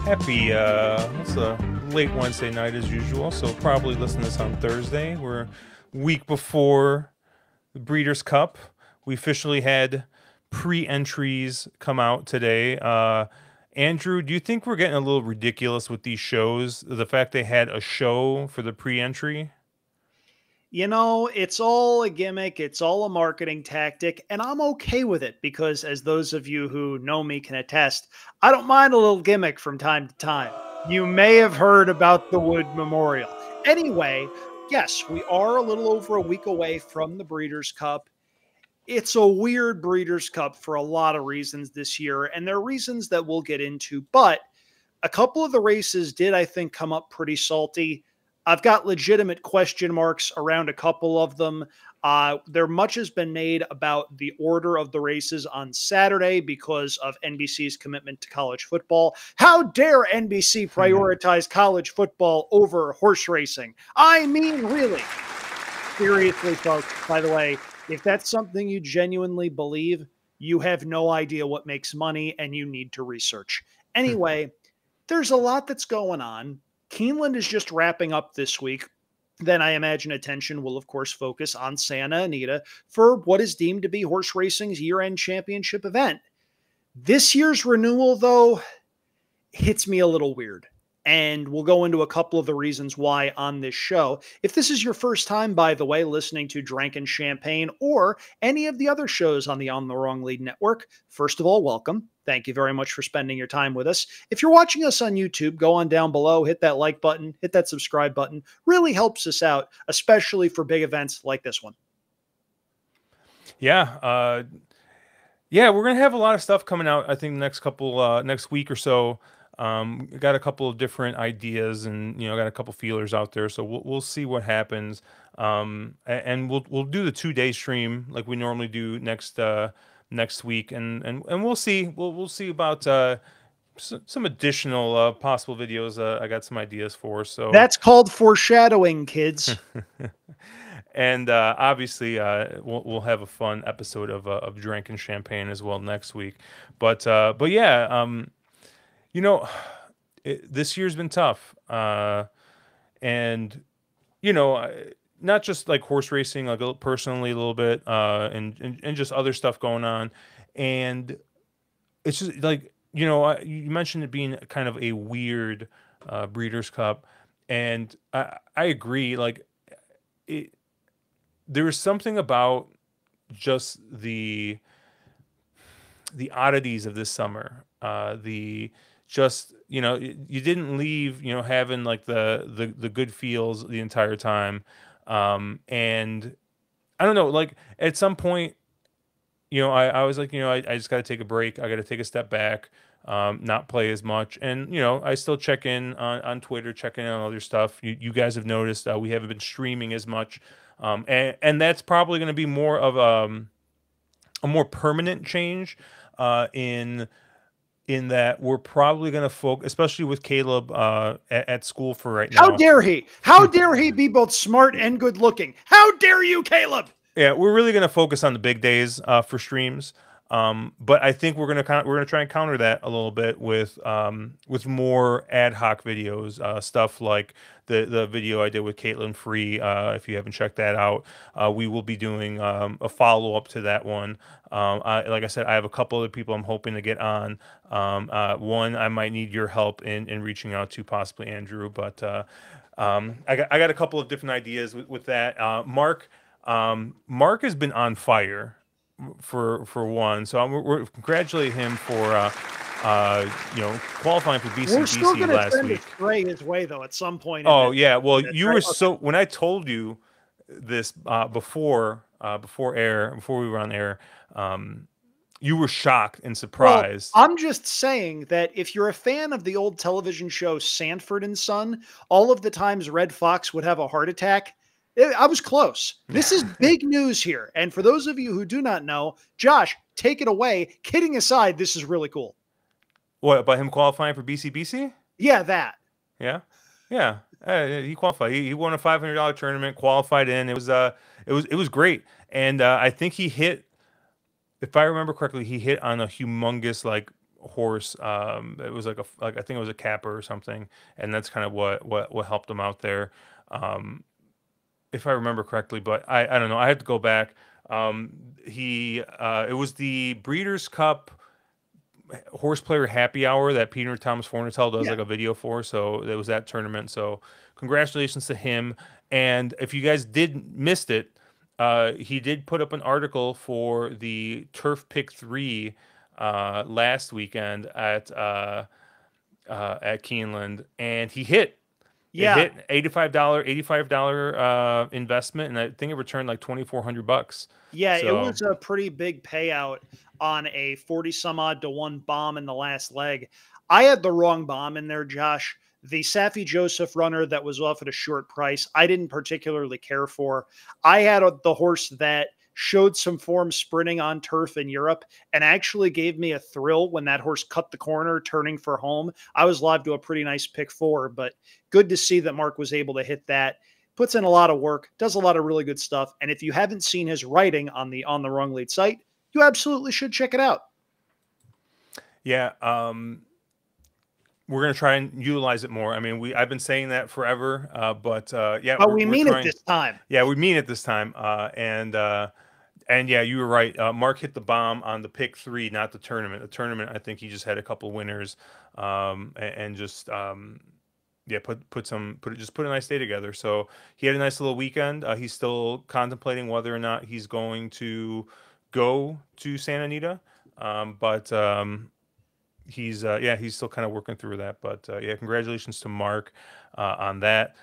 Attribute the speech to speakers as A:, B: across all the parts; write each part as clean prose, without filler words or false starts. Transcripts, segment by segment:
A: Happy, it's a late Wednesday night as usual, so probably listen to this on Thursday. We're a week before the Breeders' Cup. We officially had pre-entries come out today. Andrew, do you think we're getting a little ridiculous with these shows? The fact they had a show for the pre-entry?
B: You know, it's all a gimmick, it's all a marketing tactic, and I'm okay with it because, as those of you who know me can attest, I don't mind a little gimmick from time to time. You may have heard about the Wood Memorial. Anyway, yes, we are a little over a week away from the Breeders' Cup. It's a weird Breeders' Cup for a lot of reasons this year, and there are reasons that we'll get into, but a couple of the races did, I think, come up pretty salty. I've got legitimate question marks around a couple of them. There much has been made about the order of the races on Saturday because of NBC's commitment to college football. How dare NBC prioritize college football over horse racing? I mean, really. Seriously, folks, by the way, if that's something you genuinely believe, you have no idea what makes money and you need to research. Anyway, there's a lot that's going on. Keeneland is just wrapping up this week. Then I imagine attention will, of course, focus on Santa Anita for what is deemed to be horse racing's year-end championship event. This year's renewal, though, hits me a little weird. And we'll go into a couple of the reasons why on this show. If this is your first time, by the way, listening to Drankin' Champagne or any of the other shows on the On the Wrong Lead Network, first of all, welcome. Thank you very much for spending your time with us. If you're watching us on YouTube, go on down below, hit that like button, hit that subscribe button. Really helps us out, especially for big events like this one.
A: Yeah, we're gonna have a lot of stuff coming out. I think next week or so. Got a couple of different ideas, and got a couple feelers out there. So we'll see what happens. And we'll do the 2-day stream like we normally do next week, and we'll see about some additional possible videos. I got some ideas for. So
B: that's called foreshadowing, kids.
A: And obviously, we'll have a fun episode of Drinking Champagne as well next week. But yeah. This year's been tough. And, not just like horse racing, like personally a little bit, and just other stuff going on. And it's just like, you mentioned it being kind of a weird Breeders' Cup. And I agree. Like, there is something about just the oddities of this summer. You didn't leave, having like the good feels the entire time. And I don't know, like at some point, I was like, I just got to take a break. I got to take a step back, not play as much. And, I still check in on Twitter, check in on other stuff. You guys have noticed we haven't been streaming as much. And that's probably going to be more of a more permanent change in that we're probably going to focus, especially with Caleb at school for right now.
B: How dare he? How dare he be both smart and good looking? How dare you, Caleb?
A: Yeah, we're really going to focus on the big days for streams. But I think we're gonna try and counter that a little bit with more ad hoc videos, stuff like the video I did with Caitlin Free. If you haven't checked that out, we will be doing a follow up to that one. Like I said, I have a couple other people I'm hoping to get on. One I might need your help in reaching out to, possibly Andrew, but I got a couple of different ideas with that. Mark has been on fire for one, so we're congratulate him for qualifying for BCBC
B: We're still going to send
A: week.
B: it stray his way though at some point.
A: Oh yeah, well you were so when I told you this before we were on air, you were shocked and surprised.
B: Well, I'm just saying that if you're a fan of the old television show Sanford and Son, all of the times Red Fox would have a heart attack, I was close. This is big news here. And for those of you who do not know, Josh, take it away. Kidding aside, this is really cool.
A: What, about him qualifying for BCBC?
B: Yeah, that.
A: Yeah. He qualified. He won a $500 tournament, qualified in. It was great. And I think he hit, if I remember correctly, he hit on a humongous, like horse. It was like I think it was a capper or something, and that's kind of what helped him out there, um, if I remember correctly. But I don't know. I had to go back. He it was the Breeders' Cup horse player happy hour that Peter Thomas Fornatale does
B: Yeah.
A: like a video for. So it was that tournament. So congratulations to him. And if you guys did missed it, he did put up an article for the Turf Pick 3 last weekend at Keeneland, and he hit. It
B: Yeah.
A: hit $85 investment, and I think it returned like 2,400 bucks.
B: Yeah, it
A: So
B: was a pretty big payout on a 40 some odd to 1 bomb in the last leg. I had the wrong bomb in there, Josh. The Safi Joseph runner that was off at a short price, I didn't particularly care for. I had the horse that showed some form sprinting on turf in Europe and actually gave me a thrill when that horse cut the corner turning for home. I was live to a pretty nice pick 4, but good to see that Mark was able to hit that. Puts in a lot of work, does a lot of really good stuff. And if you haven't seen his writing on the Wrong Lead site, you absolutely should check it out.
A: yeah, we're gonna try and utilize it more. I mean, I've been saying that forever, but yeah,
B: But we
A: we're
B: mean it
A: trying.
B: this time.
A: Yeah, we mean it this time. And yeah, you were right. Mark hit the bomb on the pick 3, not the tournament. The tournament, I think he just had a couple winners, and just yeah, put a nice day together. So he had a nice little weekend. He's still contemplating whether or not he's going to go to Santa Anita, but he's yeah, he's still kind of working through that. But yeah, congratulations to Mark on that.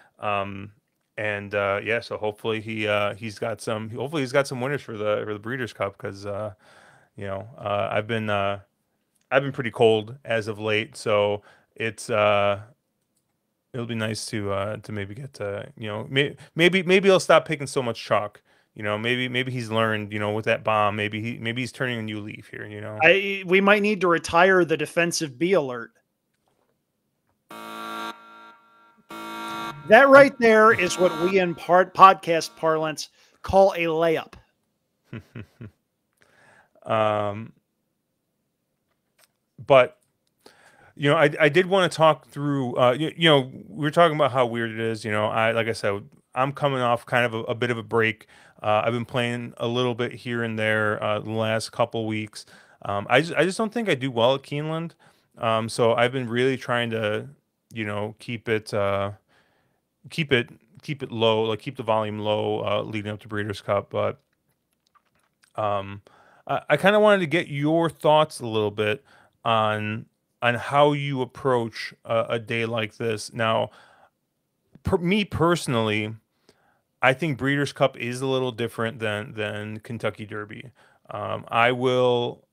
A: And yeah, so hopefully he's got some winners for the Breeders' Cup, because I've been pretty cold as of late, so it's it'll be nice to maybe get maybe he'll stop picking so much chalk. Maybe he's learned, with that bomb. Maybe he's turning a new leaf here.
B: We might need to retire the defensive B alert. That
A: Um,
B: right there is what we in podcast parlance call a layup.
A: um, but I did want to talk through. We were talking about how weird it is. Like I said, I'm coming off kind of a bit of a break. I've been playing a little bit here and there the last couple weeks. I just don't think I do well at Keeneland. So I've been really trying to, keep keep it keep it low, like keep the volume low, leading up to Breeders' Cup. But I kind of wanted to get your thoughts a little bit on how you approach a day like this. Now, me personally, I think Breeders' Cup is a little different than Kentucky Derby. I will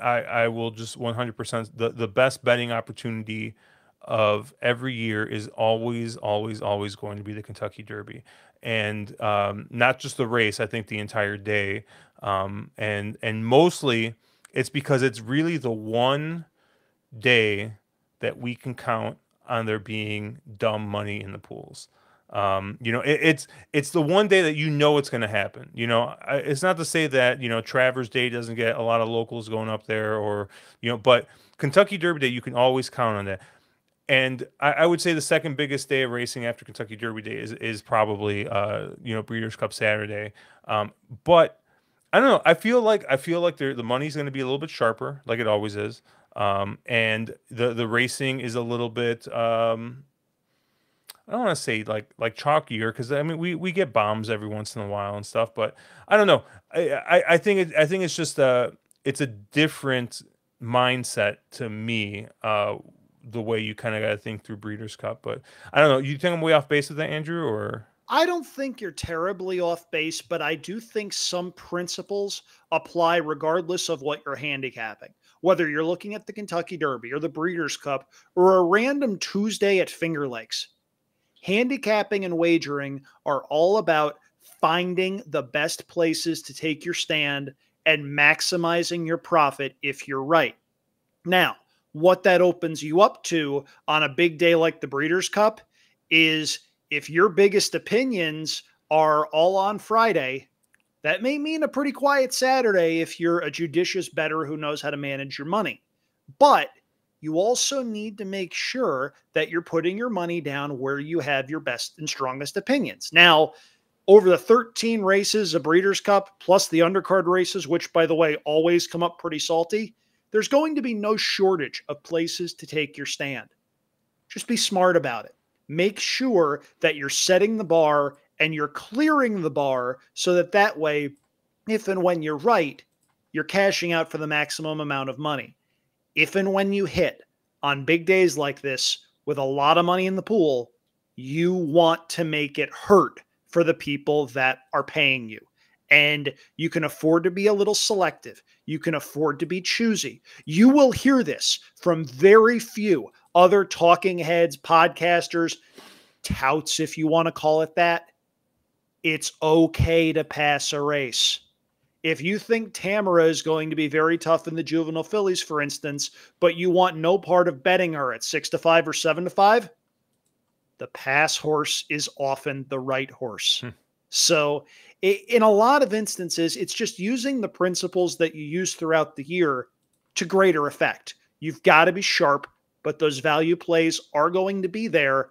A: I will just 100%, the best betting opportunity of every year is always going to be the Kentucky Derby, and not just the race. I think the entire day, and mostly it's because it's really the one day that we can count on there being dumb money in the pools. It's the one day that it's going to happen. It's not to say that Travers Day doesn't get a lot of locals going up there, or but Kentucky Derby Day, you can always count on that. And I would say the second biggest day of racing after Kentucky Derby Day is probably Breeders' Cup Saturday. But I don't know. I feel like the money's going to be a little bit sharper, like it always is. And the racing is a little bit. I don't want to say like chalkier, because I mean we get bombs every once in a while and stuff, but I don't know. I think it's just it's a different mindset to me. The way you kind of got to think through Breeders' Cup, but I don't know. You think I'm way off base with that, Andrew, or?
B: I don't think you're terribly off base, but I do think some principles apply regardless of what you're handicapping. Whether you're looking at the Kentucky Derby or the Breeders' Cup or a random Tuesday at Finger Lakes, handicapping and wagering are all about finding the best places to take your stand and maximizing your profit if you're right. Now, what that opens you up to on a big day like the Breeders' Cup is, if your biggest opinions are all on Friday, that may mean a pretty quiet Saturday if you're a judicious bettor who knows how to manage your money. But you also need to make sure that you're putting your money down where you have your best and strongest opinions. Now, over the 13 races of Breeders' Cup, plus the undercard races, which, by the way, always come up pretty salty, there's going to be no shortage of places to take your stand. Just be smart about it. Make sure that you're setting the bar and you're clearing the bar so that that way, if and when you're right, you're cashing out for the maximum amount of money. If and when you hit on big days like this with a lot of money in the pool, you want to make it hurt for the people that are paying you. And you can afford to be a little selective. You can afford to be choosy. You will hear this from very few other talking heads, podcasters, touts, if you want to call it that. It's okay to pass a race. If you think Tamara is going to be very tough in the juvenile fillies, for instance, but you want no part of betting her at 6-5 or 7-5, the pass horse is often the right horse.
A: Hmm.
B: So, in a lot of instances, it's just using the principles that you use throughout the year to greater effect. You've got to be sharp, but those value plays are going to be there.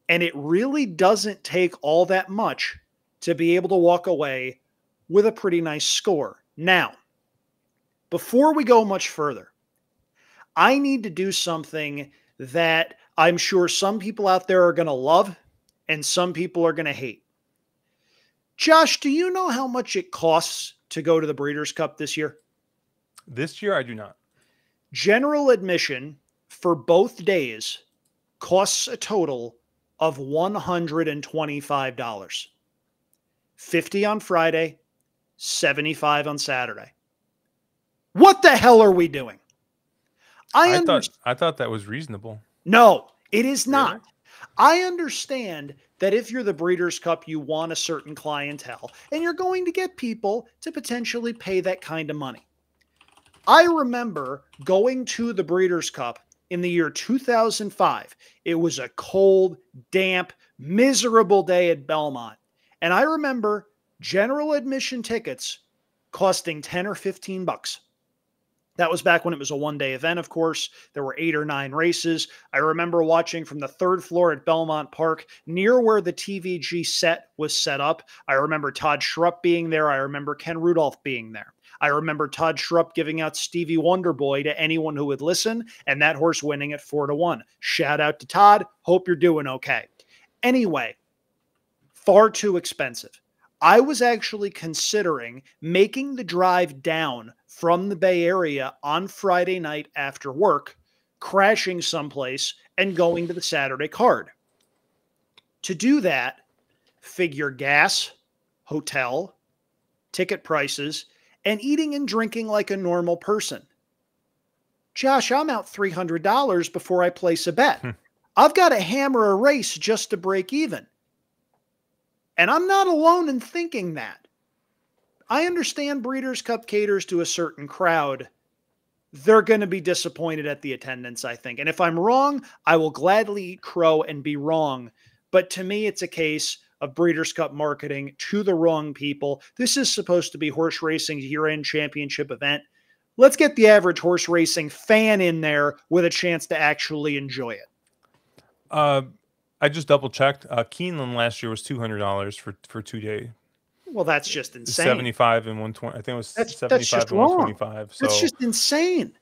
B: And it really doesn't take all that much to be able to walk away with a pretty nice score. Now, before we go much further, I need to do something that I'm sure some people out there are going to love and some people are going to hate. Josh, do you know how much it costs to go to the Breeders' Cup this year?
A: This year, I do not.
B: General admission for both days costs a total of $125. 50 on Friday, 75 on Saturday. What the hell are we doing? I understand.
A: I thought that was reasonable.
B: No, it is
A: Really?
B: not. I understand that if you're the Breeders' Cup, you want a certain clientele, and you're going to get people to potentially pay that kind of money. I remember going to the Breeders' Cup in the year 2005. It was a cold, damp, miserable day at Belmont. And I remember general admission tickets costing 10 or 15 bucks. That was back when it was a one-day event, of course. There were 8 or 9 races. I remember watching from the 3rd floor at Belmont Park, near where the TVG set was set up. I remember Todd Schrupp being there. I remember Ken Rudolph being there. I remember Todd Schrupp giving out Stevie Wonder Boy to anyone who would listen, and that horse winning at 4-1. Shout out to Todd. Hope you're doing okay. Anyway, far too expensive. I was actually considering making the drive down from the Bay Area on Friday night after work, crashing someplace, and going to the Saturday card. To do that, figure gas, hotel, ticket prices, and eating and drinking like a normal person. Josh, I'm out $300 before I place a bet. I've got to hammer a race just to break even. And I'm not alone in thinking that. I understand Breeders' Cup caters to a certain crowd. They're going to be disappointed at the attendance, I think. And if I'm wrong, I will gladly eat crow and be wrong. But to me, it's a case of Breeders' Cup marketing to the wrong people. This is supposed to be horse racing's year-end championship event. Let's get the average horse racing fan in there with a chance to actually enjoy it.
A: I just double checked. Keeneland last year was $200 for 2 day.
B: Well, that's just insane.
A: 75 and 120. I think it was
B: That's
A: 75
B: just
A: and
B: wrong.
A: 125. So
B: That's just insane.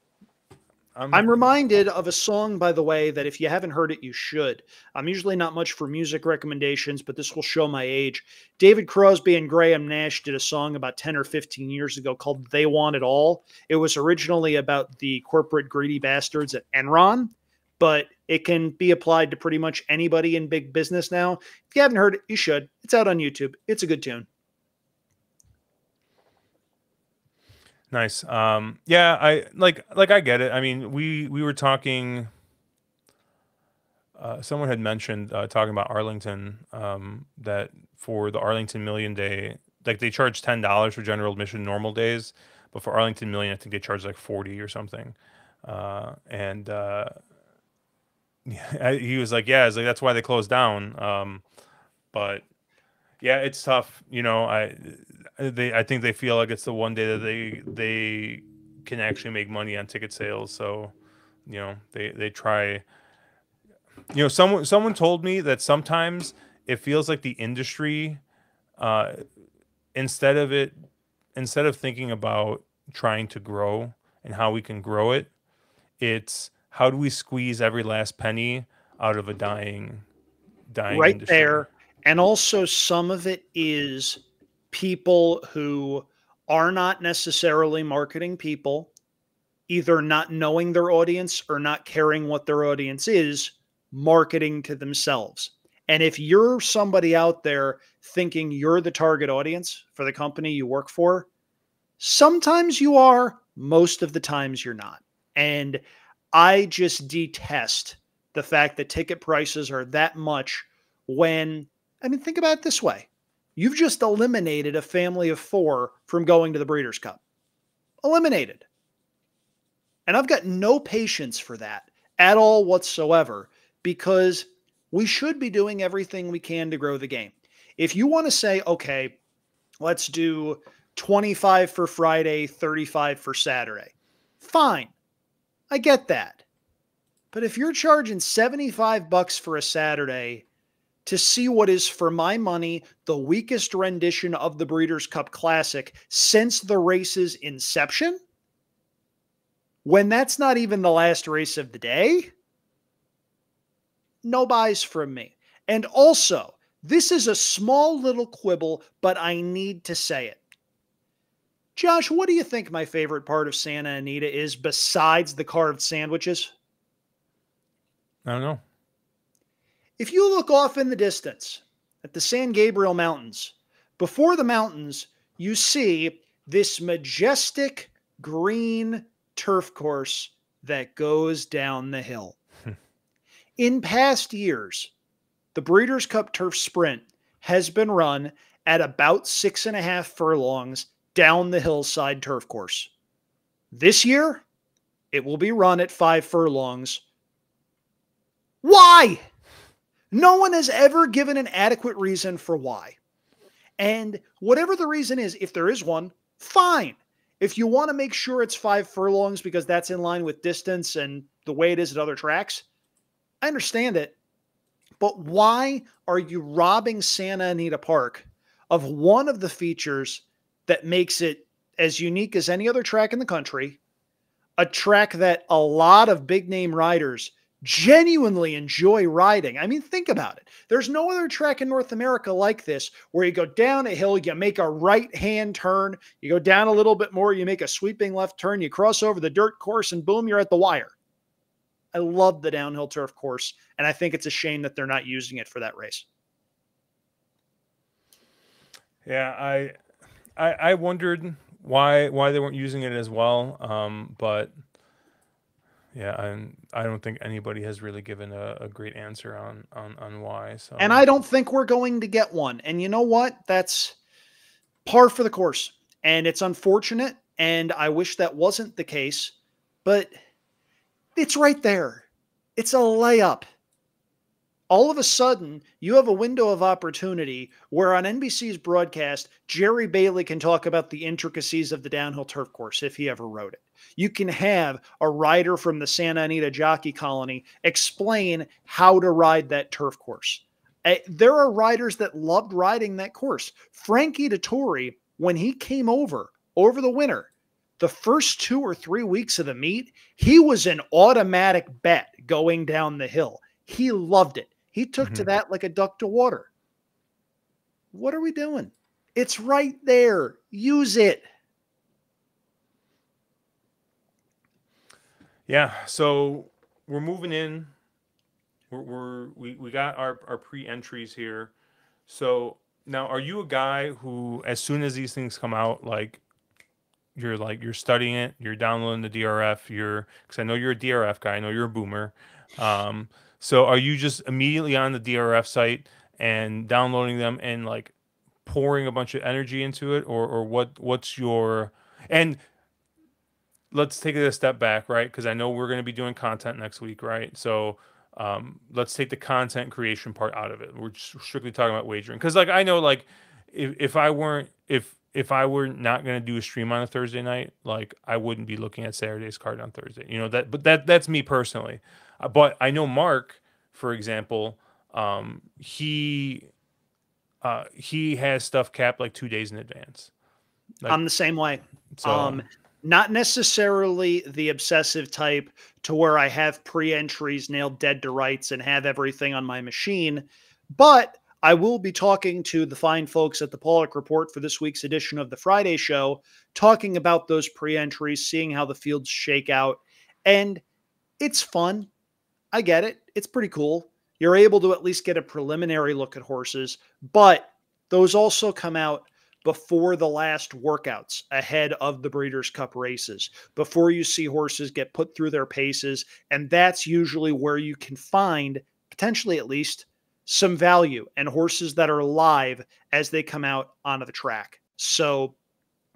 B: I'm reminded of a song, by the way, that if you haven't heard it, you should. I'm usually not much for music recommendations, but this will show my age. David Crosby and Graham Nash did a song about 10 or 15 years ago called They Want It All. It was originally about the corporate greedy bastards at Enron, but it can be applied to pretty much anybody in big business now. If you haven't heard it, you should. It's out on YouTube. It's a good tune.
A: Nice. Yeah, I get it. I mean, we were talking. Someone had mentioned talking about Arlington. That for the Arlington Million Day, like they charge $10 for general admission normal days, but for Arlington Million, I think they charge like 40 or something. And yeah, he was like, yeah, it's like that's why they closed down. But yeah, it's tough. You know, I think they feel like it's the one day that they can actually make money on ticket sales. So They try. Someone told me that sometimes it feels like the industry, uh, instead of it instead of thinking about trying to grow and how we can grow it, it's how do we squeeze every last penny out of a dying
B: Right
A: industry.
B: there. And also, some of it is people who are not necessarily marketing people, either not knowing their audience or not caring what their audience is, marketing to themselves. And if you're somebody out there thinking you're the target audience for the company you work for, sometimes you are, most of the times you're not. And I just detest the fact that ticket prices are that much when, I mean, think about it this way. You've just eliminated a family of four from going to the Breeders' Cup. Eliminated. And I've got no patience for that at all whatsoever, because we should be doing everything we can to grow the game. If you want to say, okay, let's do 25 for Friday, 35 for Saturday, fine. I get that. But if you're charging 75 bucks for a Saturday to see what is, for my money, the weakest rendition of the Breeders' Cup Classic since the race's inception, when that's not even the last race of the day, no buys from me. And also, this is a small little quibble, but I need to say it. Josh, what do you think my favorite part of Santa Anita is besides the carved sandwiches?
A: I don't know.
B: If you look off in the distance at the San Gabriel Mountains, before the mountains, you see this majestic green turf course that goes down the hill. In past years, the Breeders' Cup Turf Sprint has been run at about 6.5 furlongs down the hillside turf course. This year, it will be run at 5 furlongs. Why? No one has ever given an adequate reason for why. And whatever the reason is, if there is one, fine. If you want to make sure it's 5 furlongs because that's in line with distance and the way it is at other tracks, I understand it. But why are you robbing Santa Anita Park of one of the features that makes it as unique as any other track in the country, a track that a lot of big name riders genuinely enjoy riding? I mean, think about it. There's no other track in North America like this where you go down a hill, you make a right hand turn, you go down a little bit more, you make a sweeping left turn, you cross over the dirt course, and boom, you're at the wire. I love the downhill turf course, and I think it's a shame that they're not using it for that race.
A: Yeah, I wondered why they weren't using it as well. But yeah, I don't think anybody has really given a great answer on why.
B: And
A: So
B: I don't think we're going to get one. And you know what? That's par for the course. And it's unfortunate. And I wish that wasn't the case. But it's right there. It's a layup. All of a sudden, you have a window of opportunity where on NBC's broadcast, Jerry Bailey can talk about the intricacies of the downhill turf course if he ever rode it. You can have a rider from the Santa Anita Jockey Colony explain how to ride that turf course. There are riders that loved riding that course. Frankie Dettori, when he came over the winter, the first 2 or 3 weeks of the meet, he was an automatic bet going down the hill. He loved it. He took to
A: mhm.
B: that like a duck to water. What are we doing? It's right there. Use it.
A: Yeah, so we're moving in. We got our pre-entries here. So now, are you a guy who, as soon as these things come out, you're studying it, you're downloading the DRF, because I know you're a DRF guy, I know you're a boomer. Um, so are you just immediately on the DRF site and downloading them and like pouring a bunch of energy into it, or what's your and let's take it a step back, right? Because I know we're going to be doing content next week, right? So let's take the content creation part out of it. We're just strictly talking about wagering. Because like I know, like if I weren't, if I were not going to do a stream on a Thursday night, like I wouldn't be looking at Saturday's card on Thursday. You know that, but that's me personally. But I know Mark, for example, he has stuff capped like 2 days in advance. Like
B: I'm the same way.
A: so,
B: Um, Not necessarily the obsessive type to where I have pre-entries nailed dead to rights and have everything on my machine, but I will be talking to the fine folks at the Pollock Report for this week's edition of the Friday show, talking about those pre-entries, seeing how the fields shake out, and it's fun. I get it. It's pretty cool. You're able to at least get a preliminary look at horses, but those also come out before the last workouts ahead of the Breeders' Cup races, before you see horses get put through their paces. And that's usually where you can find, potentially at least, some value and horses that are live as they come out onto the track. So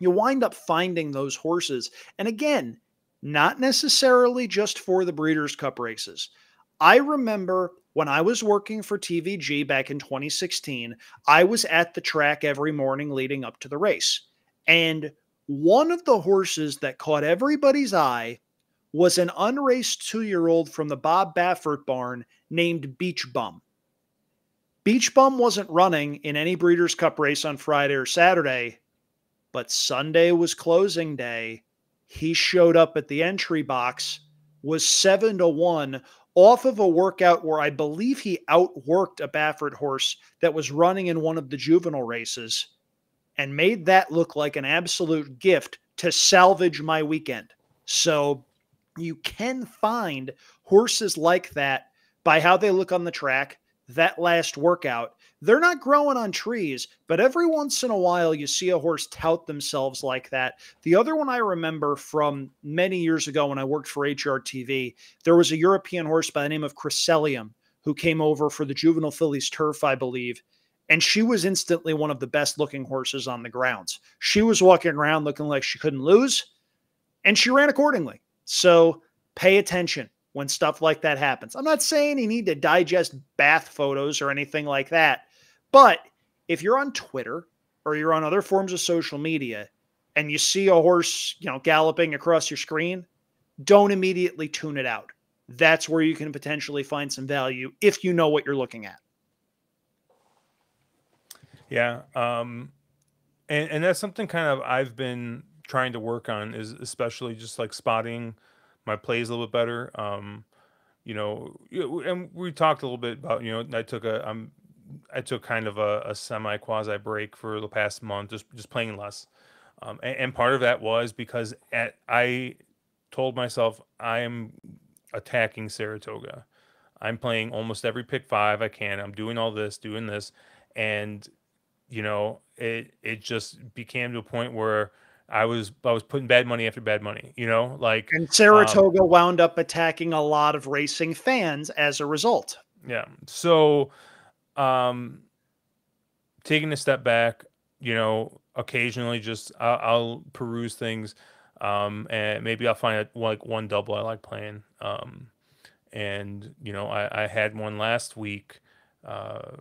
B: you wind up finding those horses. And again, not necessarily just for the Breeders' Cup races. I remember when I was working for TVG back in 2016, I was at the track every morning leading up to the race. And one of the horses that caught everybody's eye was an unraced 2-year-old from the Bob Baffert barn named Beach Bum. Beach Bum wasn't running in any Breeders' Cup race on Friday or Saturday, but Sunday was closing day. He showed up at the entry box, was 7-1 off of a workout where I believe he outworked a Baffert horse that was running in one of the juvenile races and made that look like an absolute gift to salvage my weekend. So you can find horses like that by how they look on the track, that last workout. They're not growing on trees, but every once in a while you see a horse tout themselves like that. The other one I remember from many years ago when I worked for HRTV, there was a European horse by the name of Crescelium who came over for the Juvenile Fillies Turf, I believe. And she was instantly one of the best looking horses on the grounds. She was walking around looking like she couldn't lose, and she ran accordingly. So pay attention when stuff like that happens. I'm not saying you need to digest bath photos or anything like that, but if you're on Twitter or you're on other forms of social media and you see a horse, galloping across your screen, don't immediately tune it out. That's where you can potentially find some value if you know what you're looking at.
A: yeah. And that's something kind of I've been trying to work on, is especially just like spotting my plays a little bit better. And we talked a little bit about, I took kind of a semi quasi break for the past month, just playing less. And part of that was because I told myself I am attacking Saratoga. I'm playing almost every pick five I can. I'm doing all this, doing this, and it just became to a point where I was putting bad money after bad money.
B: And
A: Um,
B: Saratoga wound up attacking a lot of racing fans as a result.
A: yeah. So um, taking a step back, occasionally just I'll peruse things, and maybe I'll find like one double I like playing. And I had one last week. Uh,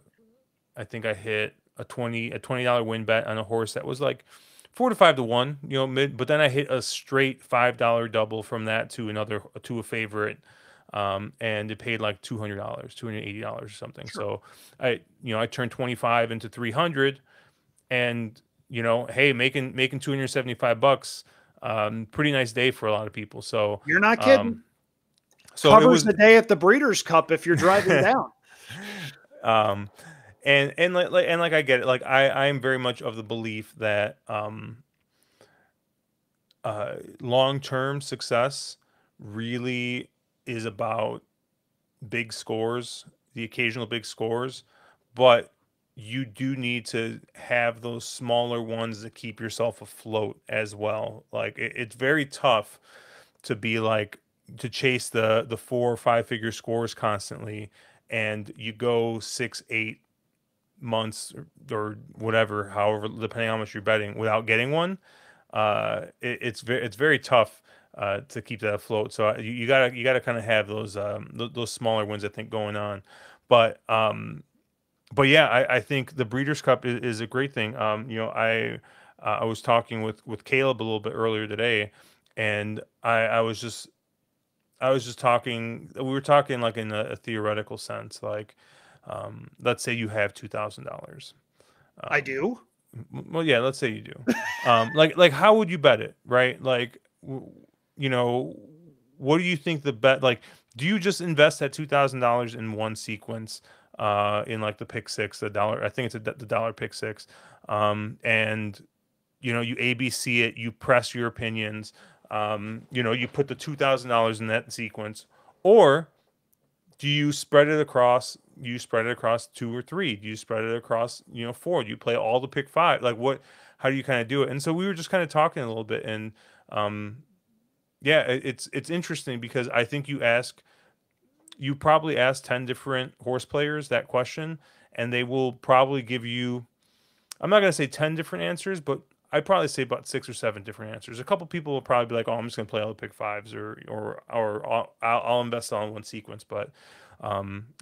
A: I think I hit a $20 win bet on a horse that was like 4 to 5 to 1, mid. But then I hit a straight $5 double from that to a favorite, and it paid like $200, $280 or something.
B: Sure.
A: So I turned 25 into 300, and hey, making $275. Pretty nice day for a lot of people. So
B: You're not kidding.
A: um, so it
B: Covers
A: was
B: the day at the Breeders' Cup if you're driving down.
A: um and like I get it. Like I am very much of the belief that long-term success really is about big scores, the occasional big scores, but you do need to have those smaller ones that keep yourself afloat as well. Like it's very tough to be like to chase the 4 or 5 figure scores constantly, and you go 6, 8 months or whatever, however, depending on how much you're betting, without getting one. It's very tough to keep that afloat. So you gotta kind of have those smaller ones, I think, going on. But yeah, I think the Breeders' Cup is a great thing. I was talking with Caleb a little bit earlier today, and I was just talking. We were talking like in a theoretical sense, like let's say you have $2,000.
B: I
A: Um,
B: do.
A: well, yeah, let's say you do. Like how would you bet it, right? Like, you know, what do you think the bet? Like, do you just invest that $2,000 in one sequence, in like the pick six, the dollar? I think it's the dollar pick six, and you ABC it, you press your opinions, you put the $2,000 in that sequence, or do you spread it across? You spread it across two or three? Do you spread it across, four? Do you play all the pick five? Like what? How do you kind of do it? And so we were just kind of talking a little bit, and um, yeah, it's interesting because I think you probably ask 10 different horse players that question, and they will probably give you, I'm not gonna say 10 different answers, but I'd probably say about 6 or 7 different answers. A couple people will probably be like, "Oh, I'm just gonna play all the pick fives, or I'll invest all in one sequence." But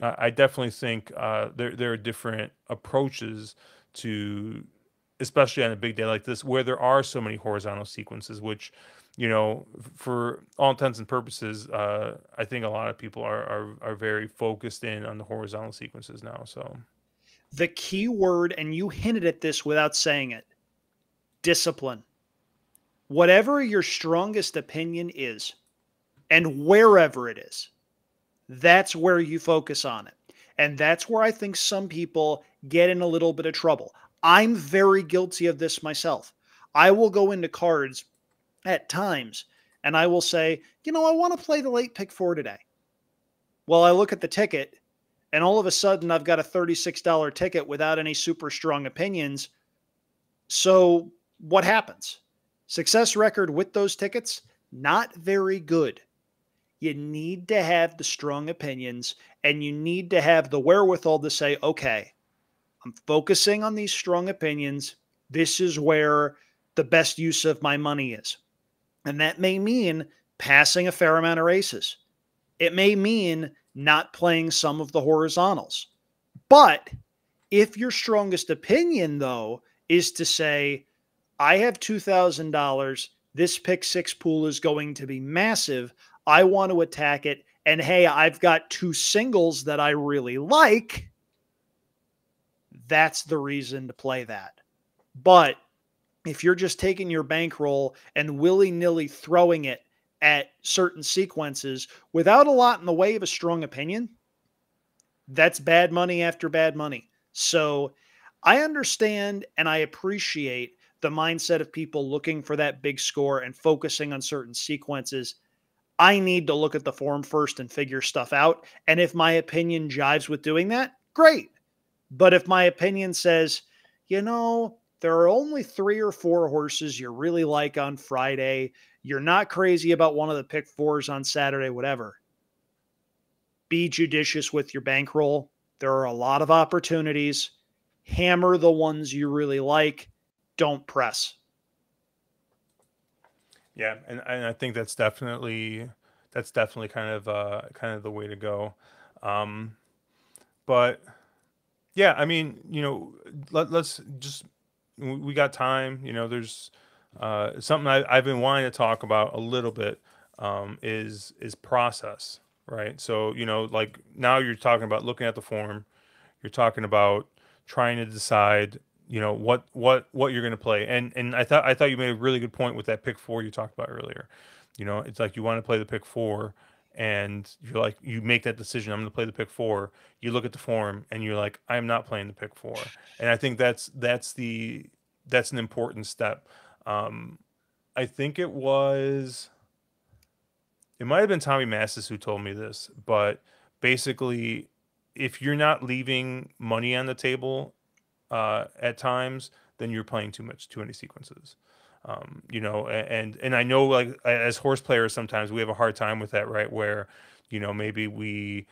A: I definitely think there are different approaches to, especially on a big day like this, where there are so many horizontal sequences, which, for all intents and purposes, I think a lot of people are very focused in on the horizontal sequences now. So
B: The key word, and you hinted at this without saying it, discipline. Whatever your strongest opinion is, and wherever it is, that's where you focus on it. And that's where I think some people get in a little bit of trouble. I'm very guilty of this myself. I will go into cards at times and I will say, I want to play the late pick four today. Well, I look at the ticket and all of a sudden I've got a $36 ticket without any super strong opinions. So what happens? Success record with those tickets, not very good. You need to have the strong opinions and you need to have the wherewithal to say, okay, I'm focusing on these strong opinions. This is where the best use of my money is. And that may mean passing a fair amount of races. It may mean not playing some of the horizontals. But if your strongest opinion, though, is to say, I have $2,000, this pick six pool is going to be massive. I want to attack it. And hey, I've got two singles that I really like. That's the reason to play that. But if you're just taking your bankroll and willy nilly throwing it at certain sequences without a lot in the way of a strong opinion, that's bad money after bad money. So I understand and I appreciate the mindset of people looking for that big score and focusing on certain sequences. I need to look at the form first and figure stuff out. And if my opinion jives with doing that, great. But if my opinion says, there are only 3 or 4 horses you really like on Friday, you're not crazy about one of the pick fours on Saturday, whatever, be judicious with your bankroll. There are a lot of opportunities. Hammer the ones you really like. Don't press.
A: yeah, and I think that's definitely kind of the way to go. Um, but yeah, I mean, let's just, we got time. There's something I've been wanting to talk about a little bit, is process, right? So like now you're talking about looking at the form, you're talking about trying to decide, what you're going to play, and I thought you made a really good point with that pick four you talked about earlier. It's like you want to play the pick four, and you're like, you make that decision. I'm going to play the pick four. You look at the form, and you're like, I'm not playing the pick four. And I think that's an important step. Um, I think it might have been Tommy Massis who told me this, but basically, if you're not leaving money on the table at times, then you're playing too many sequences. And I know, like, as horse players, sometimes we have a hard time with that, right? Where maybe we're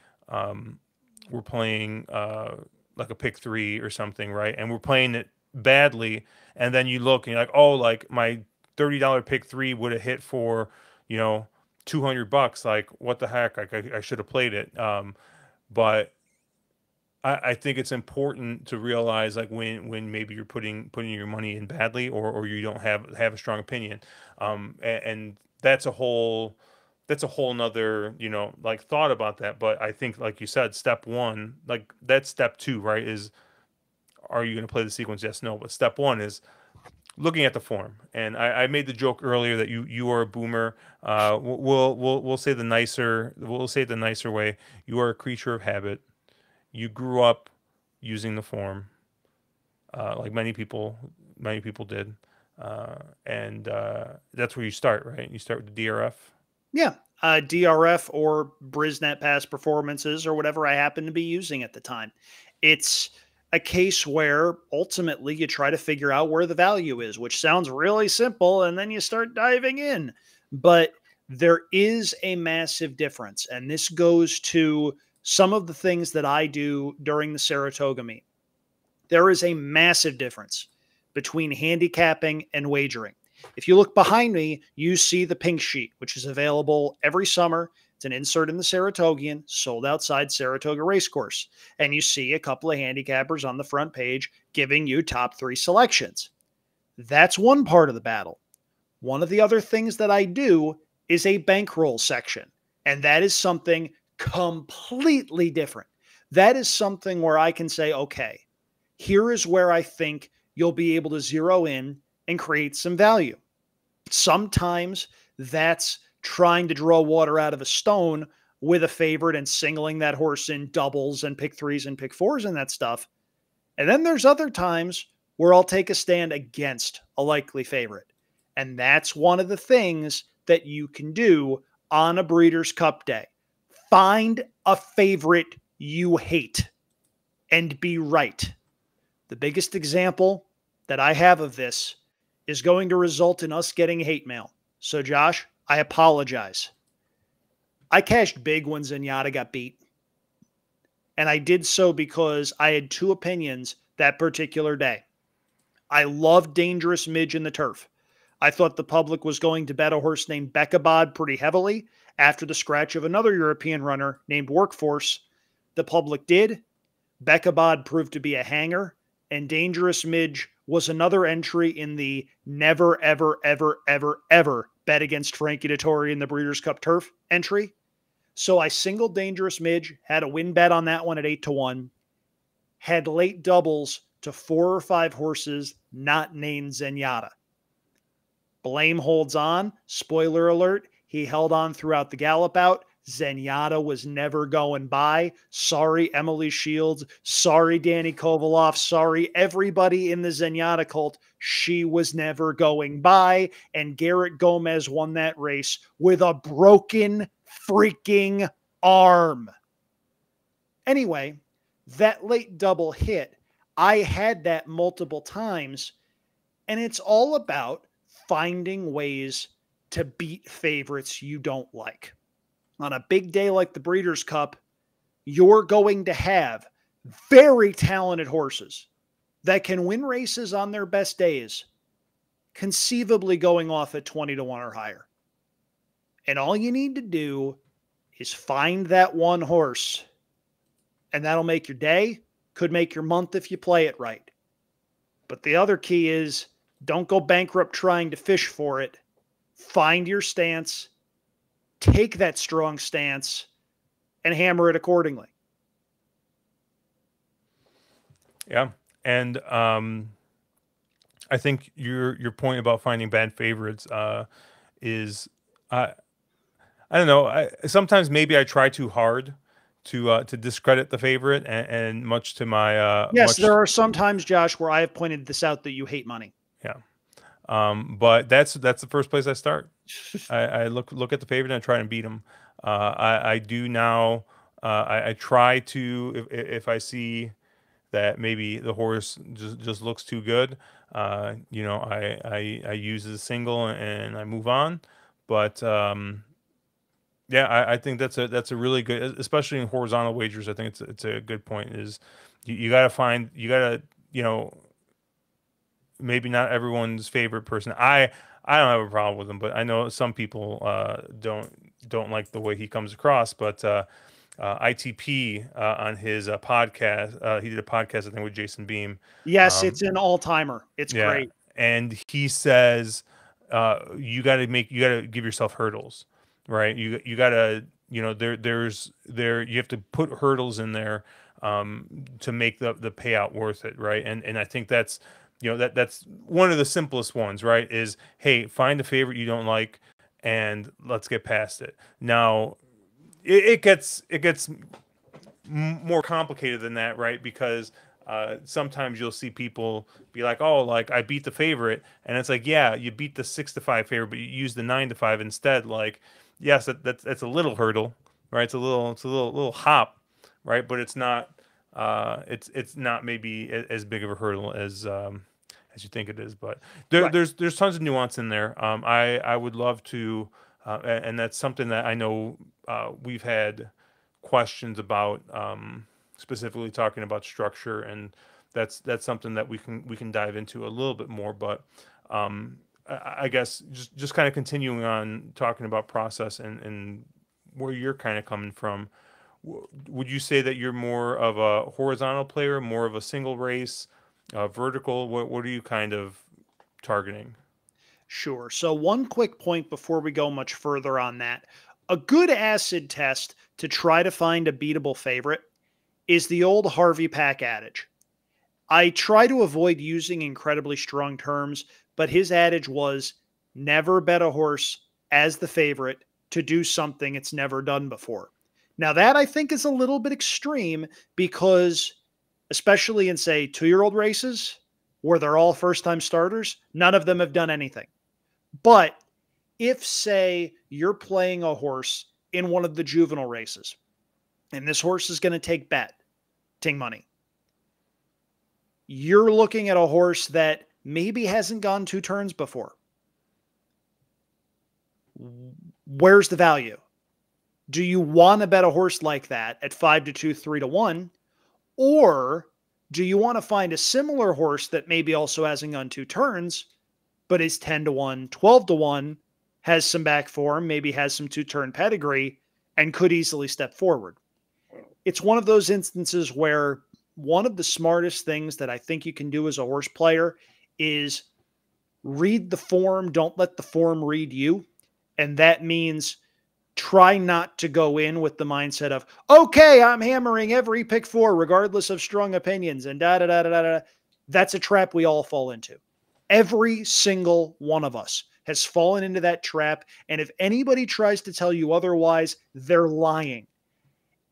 A: playing like a pick three or something, right? And we're playing it badly, and then you look and you're like, oh, like my $30 pick three would have hit for you know $200. Like, what the heck? Like, I should have played it. But I think it's important to realize like when maybe you're putting your money in badly, or you don't have a strong opinion, and that's a whole nother, like, thought about that. But I think, like you said, step one, like that's step two, right? Is, are you going to play the sequence? Yes, no. But step one is looking at the form. And I made the joke earlier that you are a boomer. We'll say the nicer way. You are a creature of habit. You grew up using the form, like many people did, and that's where you start, right? You start with the DRF.
B: Yeah. DRF or Brisnet past performances or whatever I happen to be using at the time. It's a case where ultimately you try to figure out where the value is, which sounds really simple, and then you start diving in. But there is a massive difference. And this goes to some of the things that I do during the Saratoga meet. There is a massive difference between handicapping and wagering. If you look behind me, you see the pink sheet, which is available every summer. It's an insert in the Saratogian, sold outside Saratoga Racecourse. And you see a couple of handicappers on the front page giving you top three selections. That's one part of the battle. One of the other things that I do is a bankroll section. And that is something completely different. That is something where I can say, okay, here is where I think you'll be able to zero in and create some value. Sometimes that's trying to draw water out of a stone with a favorite and singling that horse in doubles and pick threes and pick fours and that stuff. And then there's other times where I'll take a stand against a likely favorite. And that's one of the things that you can do on a Breeders' Cup day. Find a favorite you hate and be right. The biggest example that I have of this is going to result in us getting hate mail. So, Josh, I apologize. I cashed big when Zenyatta got beat. And I did so because I had two opinions that particular day. I loved Dangerous Midge in the turf. I thought the public was going to bet a horse named Bekabod pretty heavily after the scratch of another European runner named Workforce. The public did. Bekabod proved to be a hanger, and Dangerous Midge was another entry in the never, ever, ever, ever, ever bet against Frankie Dettori in the Breeders' Cup Turf entry. So I singled Dangerous Midge, had a win bet on that one at 8-1, had late doubles to 4 or 5 horses not named Zenyatta. Blame holds on. Spoiler alert, he held on throughout the gallop out. Zenyatta was never going by. Sorry, Emily Shields. Sorry, Danny Kovaloff. Sorry, everybody in the Zenyatta cult. She was never going by. And Garrett Gomez won that race with a broken freaking arm. Anyway, that late double hit, I had that multiple times. And it's all about finding ways to beat favorites you don't like. On a big day like the Breeders' Cup, you're going to have very talented horses that can win races on their best days, conceivably going off at 20-1 or higher. And all you need to do is find that one horse, and that'll make your day, could make your month if you play it right. But the other key is don't go bankrupt trying to fish for it. Find your stance, take that strong stance, and hammer it accordingly.
A: Yeah, and I think your point about finding bad favorites is, I don't know. Sometimes maybe I try too hard to discredit the favorite, and much to my
B: Yes, there are some times, Josh, where I have pointed this out that you hate money.
A: yeah. But that's the first place I start. I look at the favorite and I try and beat him. I do now. I try to, if I see that maybe the horse just looks too good, I use a single and I move on. But yeah, I think that's a really good, especially in horizontal wagers. I think it's a good point. Is you got to find, you got to, maybe not everyone's favorite person. I don't have a problem with him, but I know some people don't like the way he comes across. But ITP on his podcast. He did a podcast, I think, with Jason Beam.
B: Yes, it's
A: Um,
B: an all-timer. It's
A: yeah,
B: great.
A: and he says you got to give yourself hurdles, right? You got to there you have to put hurdles in there to make the payout worth it, right? And I think that's that's one of the simplest ones, right? Is hey, find a favorite you don't like and let's get past it. Now it gets more complicated than that, right? Because sometimes you'll see people be like, "Oh, like I beat the favorite," and it's like, "Yeah, you beat the 6-5 favorite, but you use the 9-5 instead." Like, yes, that's a little hurdle, right? It's a little hop, right? But it's not it's not maybe as big of a hurdle as you think it is. But
B: Right.
A: there's tons of nuance in there. I would love to, and that's something that I know we've had questions about, specifically talking about structure, and that's something that we can dive into a little bit more. But I guess just kind of continuing on talking about process and where you're kind of coming from. Would you say that you're more of a horizontal player, more of a single race, vertical? What are you kind of targeting?
B: Sure. So, one quick point before we go much further on that. A good acid test to try to find a beatable favorite is the old Harvey Pack adage. I try to avoid using incredibly strong terms, but his adage was never bet a horse as the favorite to do something it's never done before. Now, that I think is a little bit extreme because, especially in, say, 2-year-old races where they're all first time starters, none of them have done anything. But if, say, you're playing a horse in one of the juvenile races and this horse is going to take betting money, you're looking at a horse that maybe hasn't gone 2 turns before. Where's the value? Do you want to bet a horse like that at 5-2, 3-1? Or do you want to find a similar horse that maybe also hasn't gone 2 turns, but is 10-1, 12-1, has some back form, maybe has some 2-turn pedigree, and could easily step forward? It's one of those instances where one of the smartest things that I think you can do as a horse player is read the form, don't let the form read you. And that means try not to go in with the mindset of, okay, I'm hammering every pick four, regardless of strong opinions, and da da da da da. Da. That's a trap we all fall into. Every single one of us has fallen into that trap. And if anybody tries to tell you otherwise, they're lying.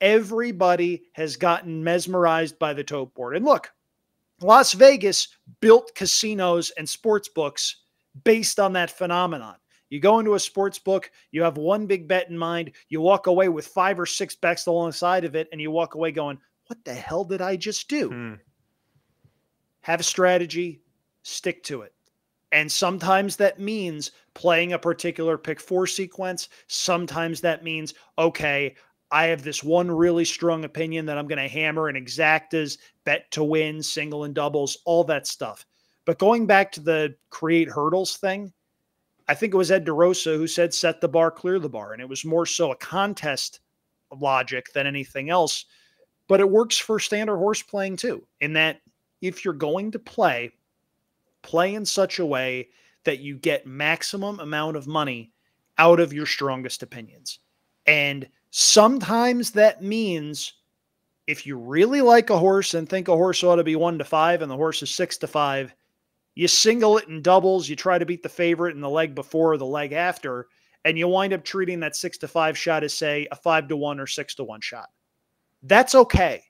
B: Everybody has gotten mesmerized by the tote board. And look, Las Vegas built casinos and sports books based on that phenomenon. You go into a sports book, you have one big bet in mind, you walk away with 5 or 6 bets alongside of it, and you walk away going, what the hell did I just do?
A: Hmm.
B: Have a strategy, stick to it. And sometimes that means playing a particular pick four sequence. Sometimes that means, okay, I have this one really strong opinion that I'm going to hammer and exactas, bet to win, single and doubles, all that stuff. But going back to the create hurdles thing, I think it was Ed DeRosa who said set the bar, clear the bar. And it was more so a contest logic than anything else. But it works for standard horse playing too, in that if you're going to play in such a way that you get maximum amount of money out of your strongest opinions. And sometimes that means if you really like a horse and think a horse ought to be 1-5 and the horse is 6-5, you single it in doubles, you try to beat the favorite in the leg before or the leg after, and you wind up treating that 6-5 shot as, say, a 5-1 or 6-1 shot. That's okay.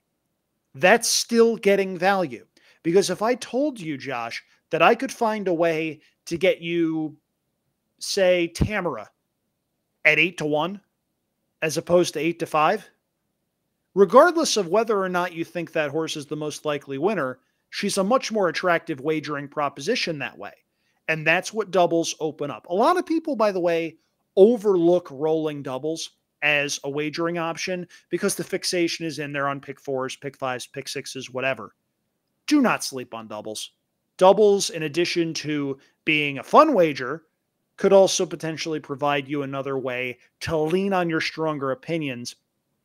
B: That's still getting value. Because if I told you, Josh, that I could find a way to get you, say, Tamara at 8-1 as opposed to 8-5, regardless of whether or not you think that horse is the most likely winner, she's a much more attractive wagering proposition that way. And that's what doubles open up. A lot of people, by the way, overlook rolling doubles as a wagering option because the fixation is in there on pick fours, pick fives, pick sixes, whatever. Do not sleep on doubles. Doubles, in addition to being a fun wager, could also potentially provide you another way to lean on your stronger opinions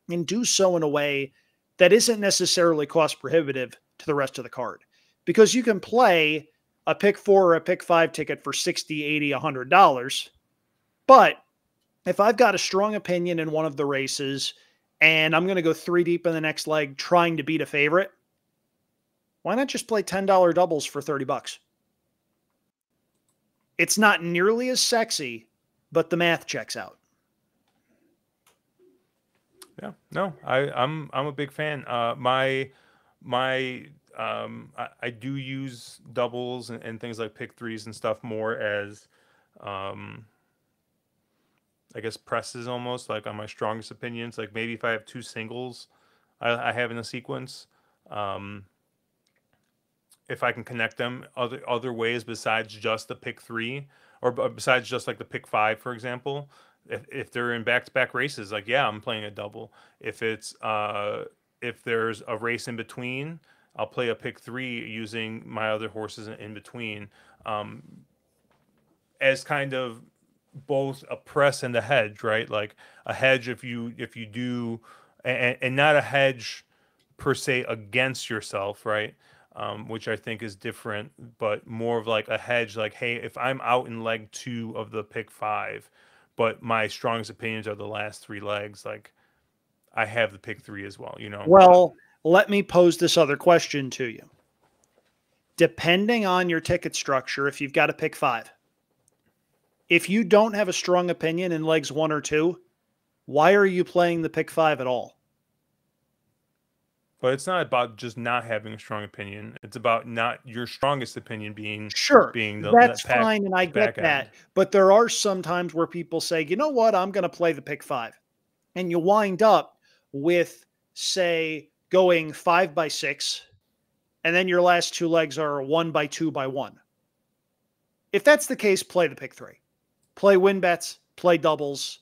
B: and do so in a way that isn't necessarily cost prohibitive to the rest of the card. Because you can play a pick 4 or a pick 5 ticket for 60, 80, $100. But if I've got a strong opinion in one of the races and I'm going to go 3 deep in the next leg trying to beat a favorite, why not just play $10 doubles for 30 bucks? It's not nearly as sexy, but the math checks out.
A: Yeah, no, I'm a big fan. I do use doubles and things like pick threes and stuff more as, um, I guess presses almost like on my strongest opinions. Like maybe if I have two singles, I have in a sequence. Um, if I can connect them other ways besides just the pick three, or besides just like the pick five, for example. If they're in back to back races, like yeah, I'm playing a double. If it's if there's a race in between, I'll play a pick three using my other horses in between, um, as kind of both a press and a hedge, right? Like a hedge if you do, and not a hedge per se against yourself, right? Which I think is different, but more of like a hedge, like, hey, if I'm out in leg two of the pick five, but my strongest opinions are the last three legs, like I have the pick three as well, you know?
B: Well, let me pose this other question to you. Depending on your ticket structure, if you've got a pick 5, if you don't have a strong opinion in legs 1 or 2, why are you playing the pick 5 at all?
A: But it's not about just not having a strong opinion. It's about not your strongest opinion
B: Sure,
A: being the
B: that's fine, and I get
A: back
B: that.
A: end.
B: But there are some times where people say, you know what, I'm going to play the pick 5. And you wind up with, say, going 5 by 6, and then your last two legs are 1 by 2 by 1. If that's the case, play the pick 3. Play win bets, play doubles.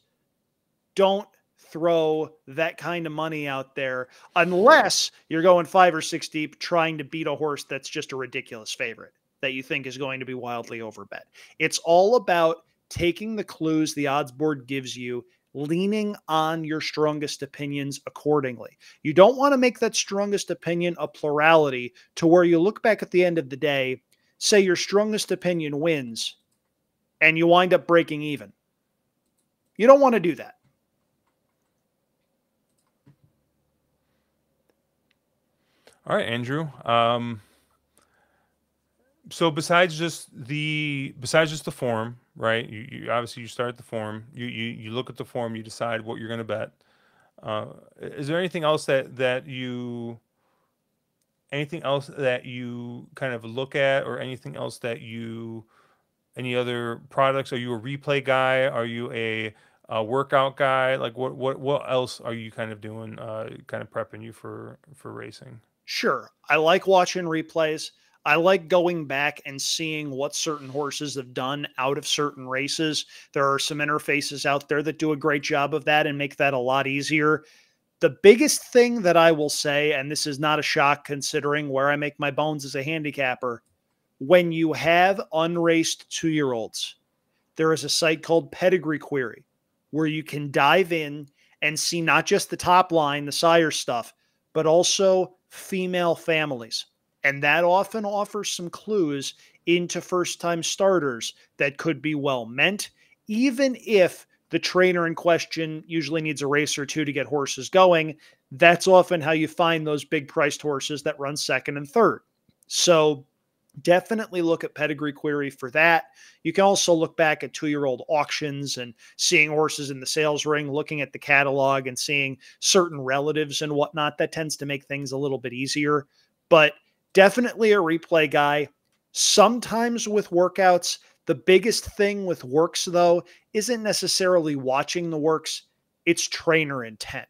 B: Don't throw that kind of money out there unless you're going 5 or 6 deep trying to beat a horse that's just a ridiculous favorite that you think is going to be wildly overbet. It's all about taking the clues the odds board gives you, leaning on your strongest opinions accordingly. You don't want to make that strongest opinion a plurality to where you look back at the end of the day, say your strongest opinion wins, and you wind up breaking even. You don't want to do that.
A: All right, Andrew. So besides just the form, right? You obviously you start the form. You look at the form. You decide what you're going to bet. Is there anything else that you kind of look at, or anything else that you any other products? Are you a replay guy? Are you a workout guy? Like what else are you kind of doing? Kind of prepping you for racing.
B: Sure. I like watching replays. I like going back and seeing what certain horses have done out of certain races. There are some interfaces out there that do a great job of that and make that a lot easier. The biggest thing that I will say, and this is not a shock considering where I make my bones as a handicapper, when you have unraced 2-year-olds, there is a site called Pedigree Query where you can dive in and see not just the top line, the sire stuff, but also female families. And that often offers some clues into first time starters that could be well meant, even if the trainer in question usually needs a race or two to get horses going. That's often how you find those big priced horses that run second and third. So definitely look at Pedigree Query for that. You can also look back at 2-year-old auctions and seeing horses in the sales ring, looking at the catalog and seeing certain relatives and whatnot. That tends to make things a little bit easier, but definitely a replay guy. Sometimes with workouts, the biggest thing with works, though, isn't necessarily watching the works, it's trainer intent.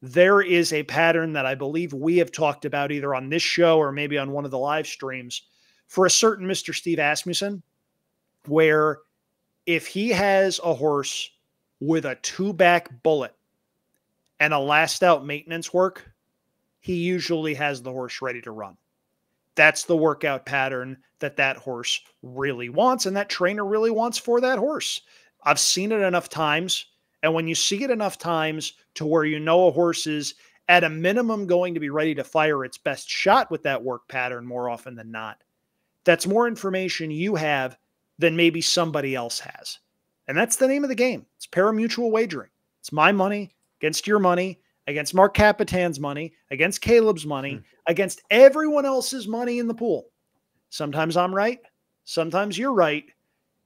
B: There is a pattern that I believe we have talked about either on this show or maybe on one of the live streams for a certain Mr. Steve Asmussen, where if he has a horse with a 2-back bullet and a last out maintenance work, he usually has the horse ready to run. That's the workout pattern that horse really wants and that trainer really wants for that horse. I've seen it enough times And when you see it enough times to where you know a horse is at a minimum going to be ready to fire its best shot with that work pattern more often than not, that's more information you have than maybe somebody else has. And that's the name of the game. It's parimutuel wagering. It's my money against your money, against Mark Capitan's money, against Caleb's money, against everyone else's money in the pool. Sometimes I'm right. Sometimes you're right.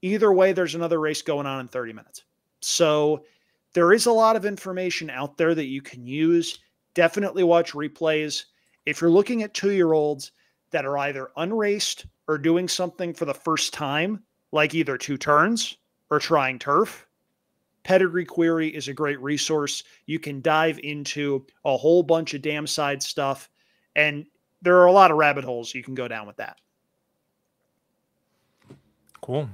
B: Either way, there's another race going on in 30 minutes. So there is a lot of information out there that you can use. Definitely watch replays. If you're looking at 2-year-olds that are either unraced or doing something for the first time, like either 2 turns or trying turf, Pedigree Query is a great resource. You can dive into a whole bunch of dam side stuff, and there are a lot of rabbit holes you can go down with that.
A: Cool.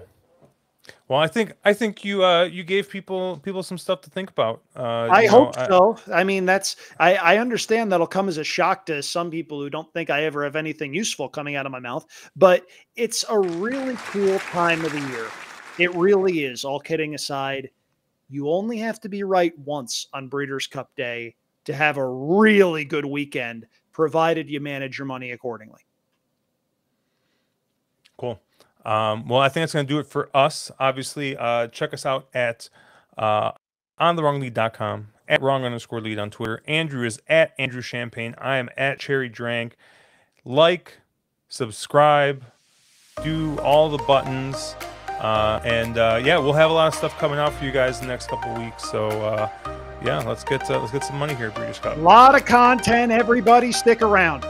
A: Well, I think you gave people some stuff to think about.
B: I hope so. I mean, I understand that'll come as a shock to some people who don't think I ever have anything useful coming out of my mouth, but it's a really cool time of the year. It really is. All kidding aside, you only have to be right once on Breeders' Cup Day to have a really good weekend, provided you manage your money accordingly.
A: Cool. Well, I think that's going to do it for us. Obviously, check us out at ontherwronglead.com, at wrong_lead on Twitter. Andrew is at Andrew Champagne. I am at Cherry Drank. Like, subscribe, do all the buttons. Yeah, we'll have a lot of stuff coming out for you guys in the next couple of weeks. So yeah, let's get some money here at Breeders' Cup.
B: A lot of content. Everybody stick around.